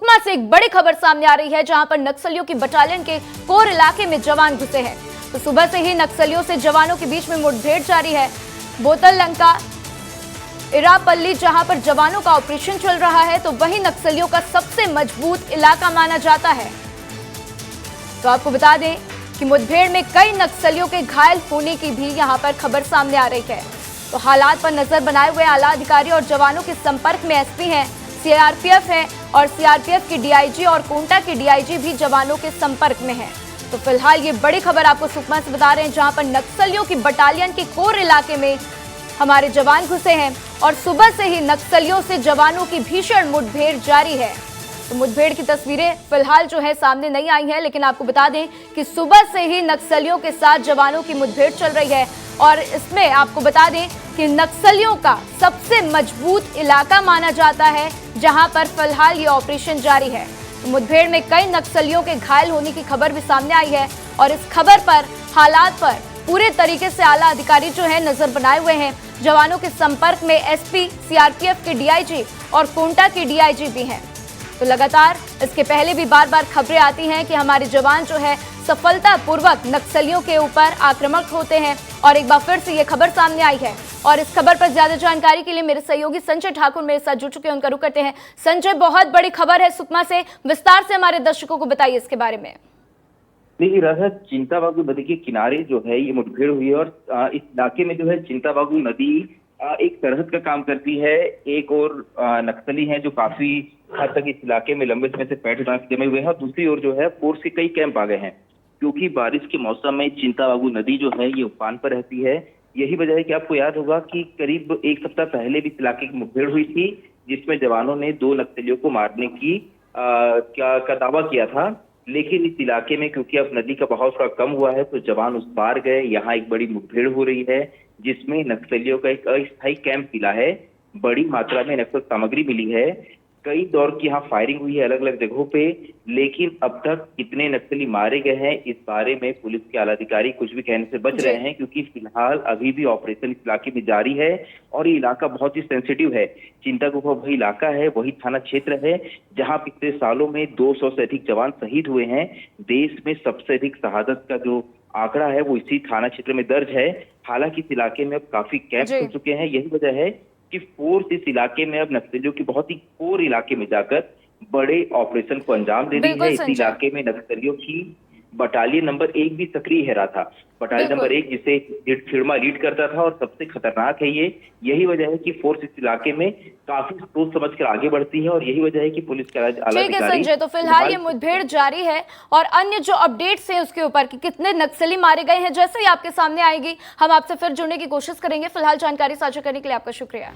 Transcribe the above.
सुकमा से एक बड़ी खबर सामने आ रही है, जहां पर नक्सलियों की बटालियन के कोर इलाके में जवान घुसे हैं। तो सुबह से ही नक्सलियों से जवानों के बीच में मुठभेड़ जारी है। बोतल लंका इरापल्ली जहां पर जवानों का ऑपरेशन चल रहा है, तो वही नक्सलियों का सबसे मजबूत इलाका माना जाता है। तो आपको बता दें कि मुठभेड़ में कई नक्सलियों के घायल होने की भी यहां पर खबर सामने आ रही है। तो हालात पर नजर बनाए हुए आला अधिकारी और जवानों के संपर्क में एसपी हैं, सीआरपीएफ है और सीआरपीएफ की डीआईजी और कोंटा की डीआईजी भी जवानों के संपर्क में है। तो फिलहाल ये बड़ी खबर आपको सुकमा से बता रहे हैं, जहां पर नक्सलियों की बटालियन के कोर इलाके में हमारे जवान घुसे हैं और सुबह से ही नक्सलियों से जवानों की भीषण मुठभेड़ जारी है। तो मुठभेड़ की तस्वीरें फिलहाल जो है सामने नहीं आई हैं, लेकिन आपको बता दें कि सुबह से ही नक्सलियों के साथ जवानों की मुठभेड़ चल रही है और इसमें आपको बता दें कि नक्सलियों का सबसे मजबूत इलाका माना जाता है, जहां पर फिलहाल ये ऑपरेशन जारी है। तो मुठभेड़ में कई नक्सलियों के घायल होने की खबर भी सामने आई है और इस खबर पर, हालात पर पूरे तरीके से आला अधिकारी जो है नजर बनाए हुए हैं। जवानों के संपर्क में एसपी, सीआरपीएफ के डीआईजी और कोंटा की डीआईजी भी हैं। तो लगातार इसके पहले भी बार बार खबरें आती हैं कि हमारे जवान जो है सफलतापूर्वक नक्सलियों के ऊपर आक्रामक होते हैं और एक बार फिर से ये खबर सामने आई है। और इस खबर पर ज्यादा जानकारी के लिए मेरे सहयोगी संजय ठाकुर मेरे साथ जुड़ चुके हैं, उनका रुख करते हैं। संजय, बहुत बड़ी खबर है सुकमा से, विस्तार से हमारे दर्शकों को बताइए इसके बारे में। देखिए राधा, चिंताबागू नदी के किनारे जो है ये मुठभेड़ हुई है और इस इलाके में जो है चिंताबागू नदी एक सरहद का काम करती है। एक और नक्सली हैं जो काफी हद तक इस इलाके में लंबे समय से पैठ जमे हुए हैं और दूसरी ओर जो है फोर्स के कई कैंप आ गए हैं, क्योंकि बारिश के मौसम में चिंताबागू नदी जो है ये उफान पर रहती है। यही वजह है कि आपको याद होगा कि करीब एक सप्ताह पहले भी इस इलाके की मुठभेड़ हुई थी, जिसमें जवानों ने 2 नक्सलियों को मारने की का दावा किया था। लेकिन इस इलाके में क्योंकि अब नदी का बहाव थोड़ा कम हुआ है, तो जवान उस पार गए। यहाँ एक बड़ी मुठभेड़ हो रही है, जिसमें नक्सलियों का एक अस्थायी कैंप मिला है। बड़ी मात्रा में नक्सल सामग्री मिली है। कई दौर की यहाँ फायरिंग हुई है अलग अलग जगहों पे, लेकिन अब तक कितने नक्सली मारे गए हैं इस बारे में पुलिस के आला अधिकारी कुछ भी कहने से बच रहे हैं, क्योंकि फिलहाल अभी भी ऑपरेशन इस इलाके में जारी है और ये इलाका बहुत ही सेंसिटिव है। चिंतागुफा वही इलाका है, वही थाना क्षेत्र है जहाँ पिछले सालों में 200 से अधिक जवान शहीद हुए हैं। देश में सबसे अधिक शहादत का जो आंकड़ा है वो इसी थाना क्षेत्र में दर्ज है। हालांकि इस इलाके में अब काफी कैंप हो चुके हैं। यही वजह है कि फोर्स इस इलाके में अब नक्सलियों की बहुत ही कोर इलाके में जाकर बड़े ऑपरेशन को अंजाम दे रही है। इस इलाके में नक्सलियों की बटालियन नंबर 1 भी सक्रिय है रहा था। बटालियन नंबर 1 जिसे फिरमा लीड करता था और सबसे खतरनाक है ये। यही वजह है कि फोर्स इस इलाके में काफी सोच समझ कर आगे बढ़ती है और यही वजह है कि पुलिस के आला अधिकारी। संजय, तो फिलहाल ये मुठभेड़ जारी है और अन्य जो अपडेट्स हैं उसके ऊपर कि कितने नक्सली मारे गए हैं, जैसे ही आपके सामने आएगी हम आपसे फिर जुड़ने की कोशिश करेंगे। फिलहाल जानकारी साझा करने के लिए आपका शुक्रिया।